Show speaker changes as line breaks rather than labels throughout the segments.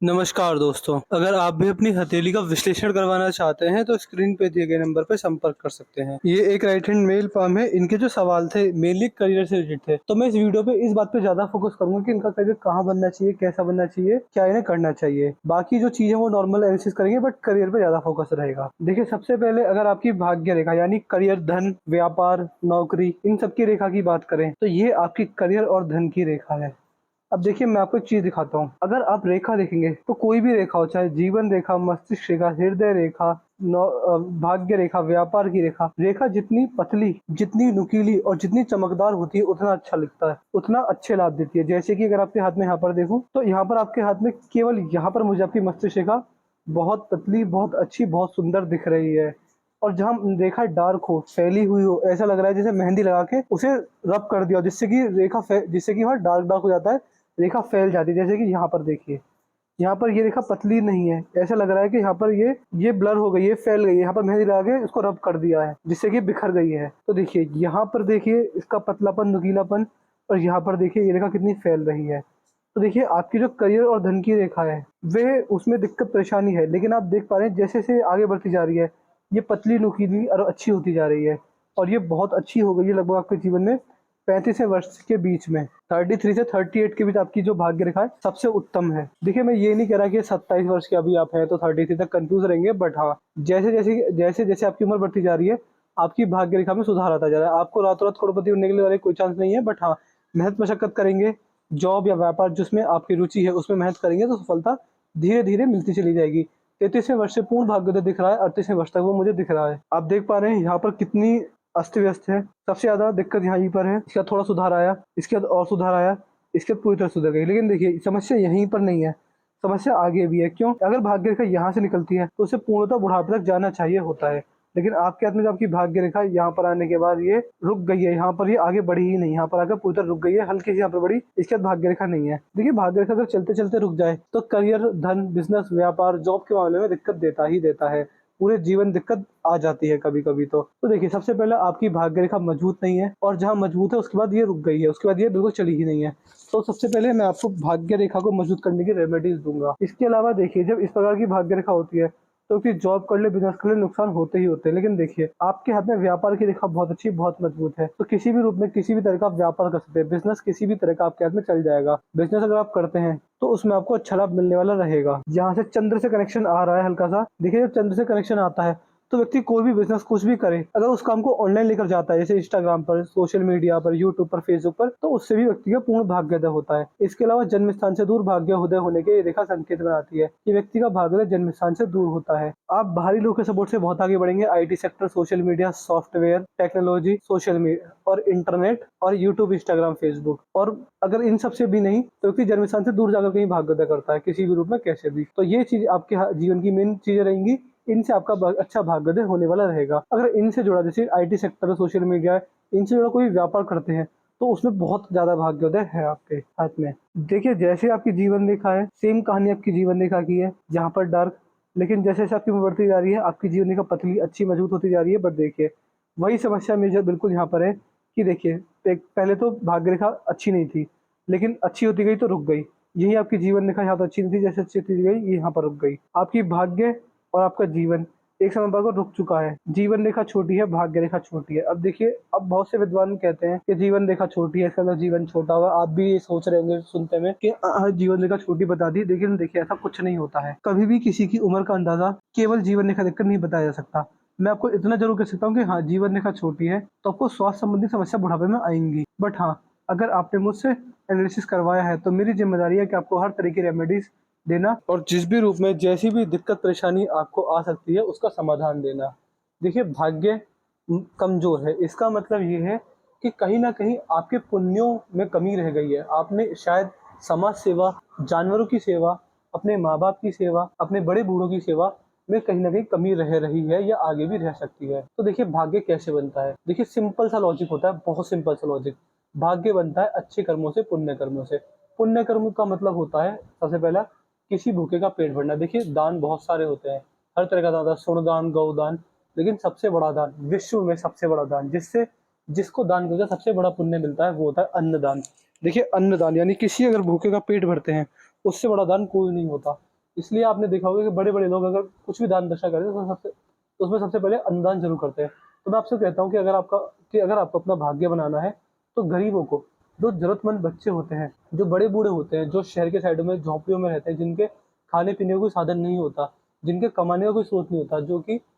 नमस्कार दोस्तों, अगर आप भी अपनी हथेली का विश्लेषण करवाना चाहते हैं तो स्क्रीन पे दिए गए नंबर पर संपर्क कर सकते हैं। ये एक राइट हैंड मेल फॉर्म है। इनके जो सवाल थे मेनली करियर से रिलेटेड थे, तो मैं इस वीडियो पे इस बात पे ज्यादा फोकस करूंगा कि इनका करियर कहाँ बनना चाहिए, कैसा बनना चाहिए, क्या इन्हें करना चाहिए। बाकी जो चीजें वो नॉर्मल एनालिसिस करेंगे, बट करियर पे ज्यादा फोकस रहेगा। देखिए, सबसे पहले अगर आपकी भाग्य रेखा यानी करियर, धन, व्यापार, नौकरी, इन सबकी रेखा की बात करें तो ये आपकी करियर और धन की रेखा है। अब देखिए, मैं आपको एक चीज दिखाता हूँ। अगर आप रेखा देखेंगे तो कोई भी रेखा हो, चाहे जीवन रेखा, मस्तिष्क रेखा, हृदय रेखा, भाग्य रेखा, व्यापार की रेखा, रेखा जितनी पतली, जितनी नुकीली और जितनी चमकदार होती है उतना अच्छा लिखता है, उतना अच्छे लाभ देती है। जैसे कि अगर आपके हाथ में यहाँ पर देखूं तो यहाँ पर आपके हाथ में केवल यहाँ पर मुझे आपकी मस्तिष्क रेखा बहुत पतली, बहुत अच्छी, बहुत सुंदर दिख रही है। और जहाँ रेखा डार्क हो, फैली हुई हो, ऐसा लग रहा है जैसे मेहंदी लगा के उसे रब कर दिया हो, जिससे कि वहाँ डार्क डार्क हो जाता है, रेखा फैल जाती है। जैसे कि यहाँ पर देखिए, यहाँ पर ये रेखा पतली नहीं है, ऐसा लग रहा है कि यहाँ पर ये ब्लर हो गई है, फैल गई है। यहाँ पर मेहंदी लगा के इसको रब कर दिया है जिससे कि बिखर गई है। तो देखिए, यहाँ पर देखिए इसका पतलापन, नुकीलापन, और यहाँ पर देखिए ये रेखा कितनी फैल रही है। तो देखिए, आपकी जो करियर और धन की रेखा है वह उसमें दिक्कत परेशानी है, लेकिन आप देख पा रहे हैं जैसे जैसे आगे बढ़ती जा रही है, ये पतली, नुकीली और अच्छी होती जा रही है। और ये बहुत अच्छी हो गई है लगभग आपके जीवन में 35वें वर्ष के बीच में, 33 से 38 के बीच आपकी जो भाग्य रेखा है सबसे उत्तम है। देखिए, मैं ये नहीं कह रहा कि 27 वर्ष के अभी आप हैं तो 33 तक कंफ्यूज रहेंगे, बट हाँ, जैसे जैसे आपकी उम्र बढ़ती जा रही है, आपकी भाग्य रेखा में सुधार आता जा रहा है। आपको रातों रात करोड़पति बनने के लिए वाले कोई चांस नहीं है, बट हाँ, मेहनत मशक्कत करेंगे, जॉब या व्यापार जिसमें आपकी रुचि है उसमें मेहनत करेंगे तो सफलता धीरे धीरे मिलती चली जाएगी। 33वें वर्ष से पूर्ण भाग्योदय दिख रहा है, 38वें वर्ष तक वो मुझे दिख रहा है। आप देख पा रहे हैं यहाँ पर कितनी अस्त व्यस्त है। सबसे ज्यादा दिक्कत यहीं पर है, इसका थोड़ा सुधार आया, इसके बाद और सुधार आया, इसके बाद पूरी तरह सुधर गई। लेकिन देखिए, समस्या यहीं पर नहीं है, समस्या आगे भी है। क्यों? अगर भाग्य रेखा यहाँ से निकलती है तो उसे पूर्णतः बुढ़ापे तक जाना चाहिए होता है, लेकिन आपके हाथ में जो आपकी भाग्य रेखा यहाँ पर आने के बाद ये रुक गई है। यहाँ पर ये आगे बढ़ी ही नहीं, यहाँ पर आकर पूरी तरह रुक गई है, हल्की सी यहाँ पर बढ़ी, इसके बाद भाग्य रेखा नहीं है। देखिए, भाग्य रेखा अगर चलते चलते रुक जाए तो करियर, धन, बिजनेस, व्यापार, जॉब के मामले में दिक्कत देता ही देता है। पूरे जीवन दिक्कत आ जाती है कभी कभी। तो देखिए, सबसे पहले आपकी भाग्य रेखा मजबूत नहीं है, और जहाँ मजबूत है उसके बाद ये रुक गई है, उसके बाद ये बिल्कुल चली ही नहीं है। तो सबसे पहले मैं आपको भाग्य रेखा को मजबूत करने की रेमेडीज दूंगा। इसके अलावा देखिए, जब इस प्रकार की भाग्य रेखा होती है तो फिर जॉब कर ले, बिजनेस कर ले, नुकसान होते ही होते हैं। लेकिन देखिए, आपके हाथ में व्यापार की रेखा बहुत अच्छी, बहुत मजबूत है, तो किसी भी रूप में किसी भी तरह का आप व्यापार कर सकते हैं। बिजनेस किसी भी तरह का आपके हाथ में चल जाएगा। बिजनेस अगर आप करते हैं तो उसमें आपको अच्छा लाभ मिलने वाला रहेगा। यहाँ से चंद्र से कनेक्शन आ रहा है हल्का सा। देखिए, जब चंद्र से कनेक्शन आता है तो व्यक्ति कोई भी बिजनेस कुछ भी करे, अगर उस काम को ऑनलाइन लेकर जाता है, जैसे इंस्टाग्राम पर, सोशल मीडिया पर, यूट्यूब पर, फेसबुक पर, तो उससे भी व्यक्ति का पूर्ण भाग्योदय होता है। इसके अलावा जन्म स्थान से दूर भाग्योदय होने के ये रेखा संकेत बनाती है कि व्यक्ति का भाग्योदय जन्म स्थान से दूर होता है। आप बाहरी लोगों के सपोर्ट से बहुत आगे बढ़ेंगे। IT sector, social media, software, technology, social media और इंटरनेट और यूट्यूब, इंस्टाग्राम, फेसबुक, और अगर इन सबसे भी नहीं तो व्यक्ति जन्म स्थान से दूर जाकर कहीं भाग्योदय करता है, किसी भी रूप में, कैसे भी। तो ये चीज आपके जीवन की मेन चीजें रहेंगी। इनसे आपका अच्छा भाग्योदय होने वाला रहेगा। अगर इनसे जुड़ा, जैसे आईटी सेक्टर, सोशल मीडिया, इनसे जुड़ा कोई व्यापार करते हैं तो उसमें बहुत ज्यादा भाग्योदय है आपके हाथ में। देखिए, जैसे आपकी जीवन रेखा है, सेम कहानी आपकी जीवन रेखा की है, यहाँ पर डार्क। लेकिन जैसे जैसे आपकी उम्र बढ़ती जा रही है, आपकी जीवन रेखा पतली, अच्छी, मजबूत होती जा रही है। बट देखिए, वही समस्या मेजर बिल्कुल यहाँ पर है कि देखिए, पहले तो भाग्य रेखा अच्छी नहीं थी, लेकिन अच्छी होती गई तो रुक गई। यही आपकी जीवन रेखा यहाँ तो अच्छी नहीं थी, जैसे अच्छी होती गई ये यहाँ पर रुक गई। आपकी भाग्य और आपका जीवन एक समय पर रुक चुका है। जीवन रेखा छोटी है, भाग्य रेखा छोटी है। अब देखिए, अब बहुत से विद्वान कहते हैं कि जीवन रेखा छोटी है, इसका मतलब जीवन छोटा हुआ। आप भी ये सोच रहे होंगे सुनते में कि जीवन रेखा छोटी बता दी, लेकिन देखिए, ऐसा कुछ नहीं होता है। कभी भी किसी की उम्र का अंदाजा केवल जीवन रेखा देखकर नहीं बताया जा सकता। मैं आपको इतना जरूर कह सकता हूँ कि हाँ, जीवन रेखा छोटी है तो आपको स्वास्थ्य संबंधी समस्या बुढ़ापे में आएंगी। बट हाँ, अगर आपने मुझसे एनालिसिस करवाया है तो मेरी जिम्मेदारी है कि आपको हर तरह की रेमेडीज देना, और जिस भी रूप में जैसी भी दिक्कत परेशानी आपको आ सकती है उसका समाधान देना। देखिए, भाग्य कमजोर है, इसका मतलब ये है कि कहीं ना कहीं आपके पुण्यों में कमी रह गई है। आपने शायद समाज सेवा, जानवरों की सेवा, अपने माँ बाप की सेवा, अपने बड़े बूढ़ों की सेवा में कहीं ना कहीं कमी रह रही है, या आगे भी रह सकती है। तो देखिए, भाग्य कैसे बनता है? देखिए, सिंपल सा लॉजिक होता है, बहुत सिंपल सा लॉजिक। भाग्य बनता है अच्छे कर्मों से, पुण्य कर्मों से। पुण्य कर्म का मतलब होता है, सबसे पहला, किसी भूखे का पेट भरना। देखिए, दान बहुत सारे होते हैं, हर तरह का दान होता है, स्वर्ण दान, गौ दान, लेकिन सबसे बड़ा दान, विश्व में सबसे बड़ा दान, जिसको दान करके सबसे बड़ा पुण्य मिलता है, वो होता है अन्नदान। देखिए, अन्नदान यानी किसी अगर भूखे का पेट भरते हैं, उससे बड़ा दान कोई नहीं होता। इसलिए आपने देखा होगा कि बड़े बड़े लोग अगर कुछ भी दान दक्षिणा करते हैं तो उसमें सबसे पहले अन्नदान जरूर करते हैं। तो मैं आपसे कहता हूँ कि अगर आपको अपना भाग्य बनाना है तो गरीबों को, जो जरूरतमंद बच्चे होते हैं, जो बड़े बूढ़े होते हैं, जो शहर के साइडों में झोंपड़ियों में रहते हैं, जिनके खाने पीने का कोई साधन नहीं होता, जिनके कमाने का कोई स्रोत नहीं होता,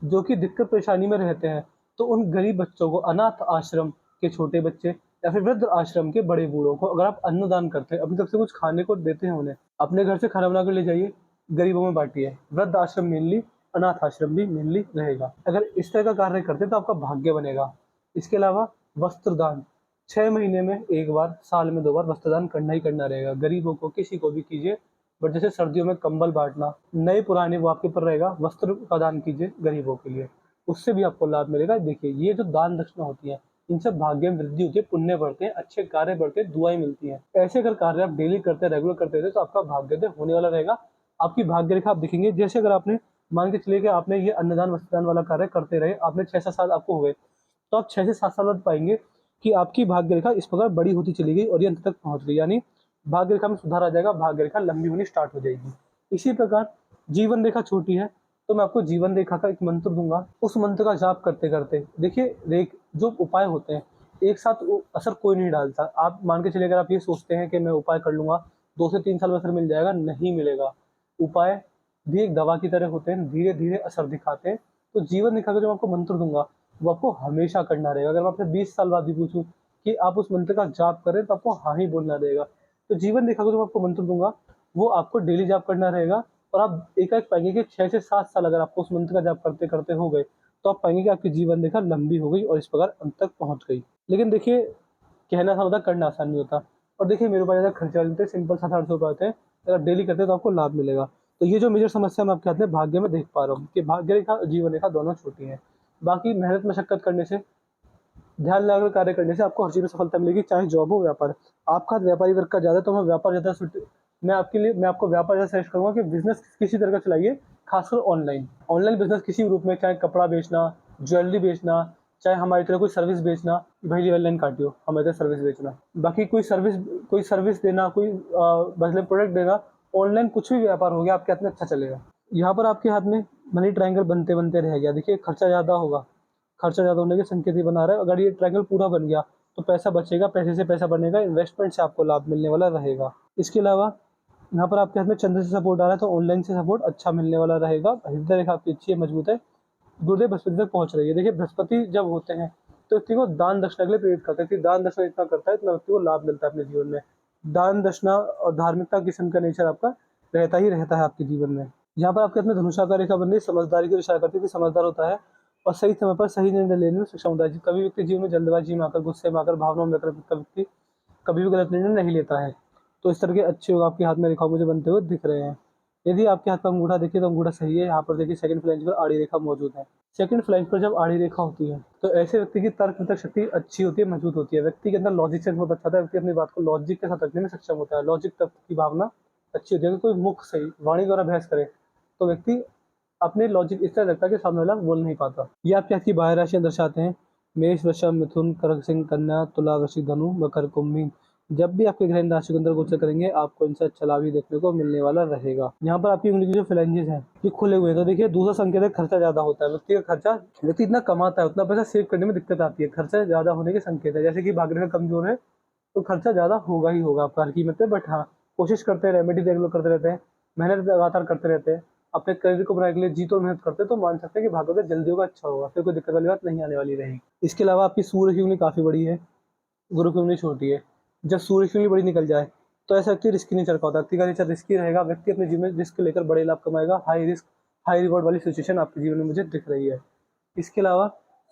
जो कि दिक्कत परेशानी में रहते हैं, तो उन गरीब बच्चों को, अनाथ आश्रम के छोटे बच्चे या फिर वृद्ध आश्रम के बड़े बूढ़ों को अगर आप अन्नदान करते हैं, अपनी तरफ से कुछ खाने को देते हैं उन्हें, अपने घर से खाना बना कर ले जाइए, गरीबों में बांटिए। वृद्ध आश्रम मेनली, अनाथ आश्रम भी मेनली रहेगा। अगर इस तरह का कार्य करते हैं तो आपका भाग्य बनेगा। इसके अलावा वस्त्र दान, 6 महीने में एक बार, साल में 2 बार वस्त्र दान करना ही करना रहेगा। गरीबों को, किसी को भी कीजिए, बट जैसे सर्दियों में कंबल बांटना, नए पुराने वो आपके ऊपर रहेगा। वस्त्र का दान कीजिए गरीबों के लिए, उससे भी आपको लाभ मिलेगा। देखिए, ये जो दान दक्षिणा होती है, इनसे भाग्य में वृद्धि होती है, पुण्य बढ़ते हैं, अच्छे कार्य बढ़ते हैं, दुआएं मिलती हैं। ऐसे अगर कार्य आप डेली करते हैं, रेगुलर करते हैं, तो आपका भाग्योदय होने वाला रहेगा। आपकी भाग्य रेखा आप देखेंगे, जैसे अगर आपने मान के चलिए कि आपने ये अन्नदान वस्त्रदान वाला कार्य करते रहे, आपने 6-7 साल आपको हो गए, तो आप 6 से 7 साल बाद पाएंगे कि आपकी भाग्य रेखा इस प्रकार बड़ी होती चली गई और ये अंत तक पहुंच गई, यानी भाग्य रेखा में सुधार आ जाएगा, भाग्य रेखा लंबी होनी स्टार्ट हो जाएगी। इसी प्रकार जीवन रेखा छोटी है, तो मैं आपको जीवन रेखा का एक मंत्र दूंगा, उस मंत्र का जाप करते करते देखिए, जो उपाय होते हैं एक साथ असर कोई नहीं डालता। आप मान के चलिए, अगर आप ये सोचते हैं कि मैं उपाय कर लूंगा 2 से 3 साल में असर मिल जाएगा, नहीं मिलेगा। उपाय भी एक दवा की तरह होते हैं, धीरे धीरे असर दिखाते हैं। तो जीवन रेखा का जो आपको मंत्र दूंगा वो आपको हमेशा करना रहेगा। अगर मैं आपसे 20 साल बाद भी पूछूं कि आप उस मंत्र का जाप करें, तो आपको हाँ ही बोलना रहेगा। तो जीवन रेखा को जो आपको मंत्र दूंगा वो आपको डेली जाप करना रहेगा, और आप एकाएक पाएंगे कि 6 से 7 साल अगर आपको उस मंत्र का जाप करते करते हो गए, तो आप पाएंगे कि आपकी जीवन रेखा लंबी हो गई और इस प्रकार अंत तक पहुंच गई। लेकिन देखिए, कहना आसान होता है, करना आसान नहीं होता। और देखिए, मेरे ऊपर ज़्यादा खर्चा नहीं होते, सिंपल 700-800 रुपये होते हैं। अगर डेली करते हैं तो आपको लाभ मिलेगा। तो ये जो मेजर समस्या मैं आपके हाथ में भाग्य में देख पा रहा हूँ कि भाग्य रेखा और जीवन रेखा दोनों छोटी हैं। बाकी मेहनत मशक्कत करने से, ध्यान लगाकर कार्य करने से आपको हर चीज़ में सफलता मिलेगी, चाहे जॉब हो, व्यापार। आपका व्यापारी वर्ग का ज़्यादा, तो मैं आपको व्यापार ज़्यादा सजेस्ट करूँगा कि बिजनेस किसी तरह का चलाइए, खासकर ऑनलाइन। ऑनलाइन बिजनेस किसी भी रूप में, चाहे कपड़ा बेचना, ज्वेलरी बेचना, चाहे हमारी तरह कोई सर्विस बेचना, वही ऑनलाइन काटियो, हमारी तरह सर्विस बेचना। बाकी कोई सर्विस देना, कोई मतलब प्रोडक्ट देना, ऑनलाइन कुछ भी व्यापार हो गया आपके हाथ में अच्छा चलेगा। यहाँ पर आपके हाथ में मनी ट्रायंगल बनते बनते रह गया। देखिए, खर्चा ज़्यादा होगा, खर्चा ज़्यादा होने के संकेत ही बना रहा है। अगर ये ट्रायंगल पूरा बन गया तो पैसा बचेगा, पैसे से पैसा बनेगा, इन्वेस्टमेंट से आपको लाभ मिलने वाला रहेगा। इसके अलावा यहाँ पर आपके हाथ में चंद्र से सपोर्ट आ रहा है, तो ऑनलाइन से सपोर्ट अच्छा मिलने वाला रहेगा। हृदय रेखा आपकी अच्छी है, मजबूत है, गुरुदेव बृहस्पति तक पहुँच रही है। देखिए, बृहस्पति जब होते हैं तो व्यक्ति को दान दक्षिणा के लिए प्रेरित करते हैं। दान दक्षिणा इतना करता है, इतना व्यक्ति को लाभ मिलता है अपने जीवन में। दान दक्षिणा और धार्मिकता किस्म का नेचर आपका रहता ही रहता है आपके जीवन में। यहाँ पर आपके हाथ में धनुषाकार रेखा बन रही है, समझदारी की इशारा करती है कि समझदार होता है और सही समय पर सही निर्णय लेने में सक्षम होता है। कभी व्यक्ति जीवन में जल्दबाजी में आकर, गुस्से में आकर, भावनाओं में आकर व्यक्ति कभी भी गलत निर्णय नहीं लेता है। तो इस तरह के अच्छे योग आपके हाथ में रेखा मुझे बनते हुए दिख रहे हैं। यदि आपके हाथ का अंगूठा देखिए तो अंगूठा सही है। यहाँ पर देखिए, सेकंड फ्लैंज पर आड़ी रेखा मौजूद है। सेकंड फ्लैंज पर जब आड़ी रेखा होती है तो ऐसे व्यक्ति की तर्क वितर्क शक्ति अच्छी होती है, मजबूत होती है। व्यक्ति के अंदर लॉजिक सेंस बहुत अच्छा था, व्यक्ति अपनी बात को लॉजिक के साथ रखने में सक्षम होता है। लॉजिक तत्व की भावना अच्छी होती है। अगर कोई मुख सही वाणी द्वारा बहस करे तो व्यक्ति अपने लॉजिक इस तरह रखता है कि सामने वाला बोल नहीं पाता। ये आपके हाथ की बाह्य राशियां दर्शाते हैं, मेष, वृषभ, मिथुन, कर्क, सिंह, कन्या, तुला, वृश्चिक, धनु, मकर, कुंभ, मीन। जब भी आपके ग्रह इन राशि के अंदर गोचर करेंगे, आपको इनसे अच्छा लाभ ही देखने को मिलने वाला रहेगा। यहाँ पर आपकी उंगली की जो फ्लैंजेस हैं ये खुले हुए हैं, तो देखिए, दूसरा संकेत है खर्चा ज्यादा होता है। व्यक्ति इतना कमाता है, उतना पैसा सेव करने में दिक्कत आती है, खर्चा ज्यादा होने के संकेत है। जैसे कि भाग्य रेखा कमजोर है तो खर्चा ज्यादा होगा ही होगा आपका, हर कीमत पे। बट हाँ, कोशिश करते हैं, रेमेडी रेगुलर करते रहते हैं, मेहनत लगातार करते रहते हैं, अपने करियर को बनाने के लिए जी तोड़ मेहनत करते हैं, तो मान सकते हैं कि भाग्योदय जल्दी होगा, अच्छा होगा, फिर कोई दिक्कत वाली बात नहीं आने वाली रहेगी। इसके अलावा आपकी सूर्य की उंगली काफी बड़ी है, गुरु की उंगली छोटी है। जब सूर्य की उंगली बड़ी निकल जाए तो ऐसा व्यक्ति रिस्की नेचर का होता है। व्यक्ति का नेचर रिस्की रहेगा, व्यक्ति अपने जीवन में रिस्क लेकर बड़े लाभ कमाएगा। हाई रिस्क हाई रिवॉर्ड वाली सिचुएशन आपके जीवन में मुझे दिख रही है। इसके अलावा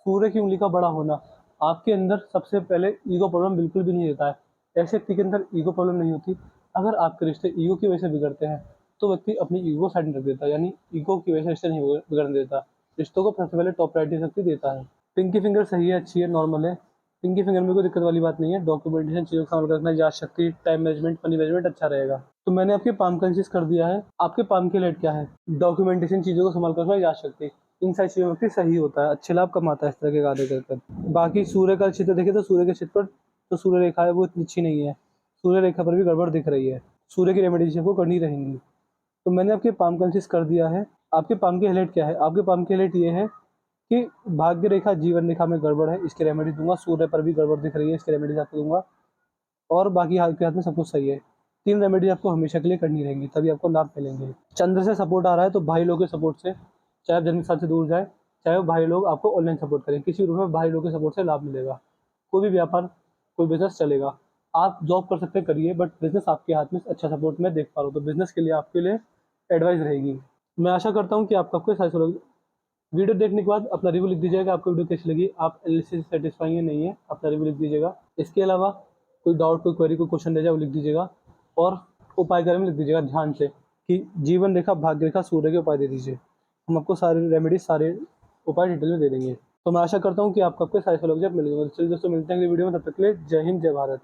सूर्य की उंगली का बड़ा होना आपके अंदर सबसे पहले ईगो प्रॉब्लम बिल्कुल भी नहीं देता है। ऐसे व्यक्ति के अंदर ईगो प्रॉब्लम नहीं होती। अगर आपके रिश्ते ईगो की वजह से बिगड़ते हैं तो व्यक्ति अपनी ईगो साइड में रख देता है, यानी ईगो की वजह से रिश्ते नहीं बिगड़ने देता, रिश्तों को सबसे पहले टॉप प्रायोरिटी व्यक्ति देता है। पिंकी फिंगर सही है, अच्छी है, नॉर्मल है। पिंकी फिंगर में कोई दिक्कत वाली बात नहीं है। डॉक्यूमेंटेशन, चीज़ों का संभाल रखना, याद शक्ति, टाइम मैनेजमेंट, मनी मैनेजमेंट अच्छा रहेगा। तो मैंने आपके पाम कंसिस कर दिया है। आपके पाम की लाइट क्या है? डॉक्यूमेंटेशन, चीज़ों को संभाल कर रखना, याद शक्ति, इन सारी चीज़ों में सही होता है, अच्छे लाभ कमाता है इस तरह के कार्य कर कर। बाकी सूर्य का चित्र देखें तो सूर्य के चित्र पर जो सूर्य रेखा है वो इतनी अच्छी नहीं है, सूर्य रेखा पर भी गड़बड़ दिख रही है। सूर्य की रेमेडी आपको करनी रहेंगी। तो मैंने आपके पाम कंसिस्ट कर दिया है। आपके पाम की हाईलाइट क्या है? आपके पाम की हाईलाइट ये है कि भाग्य रेखा, जीवन रेखा में गड़बड़ है, इसकी रेमेडी दूंगा। सूर्य पर भी गड़बड़ दिख रही है, इसकी रेमेडीज आपको दूंगा। और बाकी हाथ के हाथ में सब कुछ सही है। 3 रेमेडी आपको हमेशा के लिए करनी रहेंगी, तभी आपको लाभ मिलेंगे। चंद्र से सपोर्ट आ रहा है, तो भाई लोग के सपोर्ट से, चाहे आप जन्म साल से दूर जाए, चाहे वो भाई लोग आपको ऑनलाइन सपोर्ट करें, किसी रूप में भाई लोग के सपोर्ट से लाभ मिलेगा। कोई भी व्यापार, कोई बिजनेस चलेगा। आप जॉब कर सकते हैं, करिए, बट बिजनेस आपके हाथ में अच्छा सपोर्ट मैं देख पा रहा हूँ, तो बिजनेस के लिए आपके लिए एडवाइस रहेगी। मैं आशा करता हूँ कि आपका कोई साइज होगा। वीडियो देखने के बाद अपना रिव्यू लिख दीजिएगा, आपको वीडियो कैसी लगी, आप एनालिसिस से सेटिस्फाई है नहीं है, अपना रिव्यू लिख दीजिएगा। इसके अलावा कोई डाउट, कोई क्वेरी, कोई क्वेश्चन रह जाए वो लिख दीजिएगा। और उपाय के बारे में लिख दीजिएगा ध्यान से, कि जीवन रेखा, भाग्य रेखा, सूर्य के उपाय दे दीजिए। हम आपको सारे रेमेडीज, सारे उपाय डिटेल में दे देंगे। तो मैं आशा करता हूँ कि आपका कोई साइज लग जाए, मिल जाएगा। चलिए दोस्तों, मिलते हैं अगली वीडियो में, तब तक के लिए जय हिंद, जय भारत।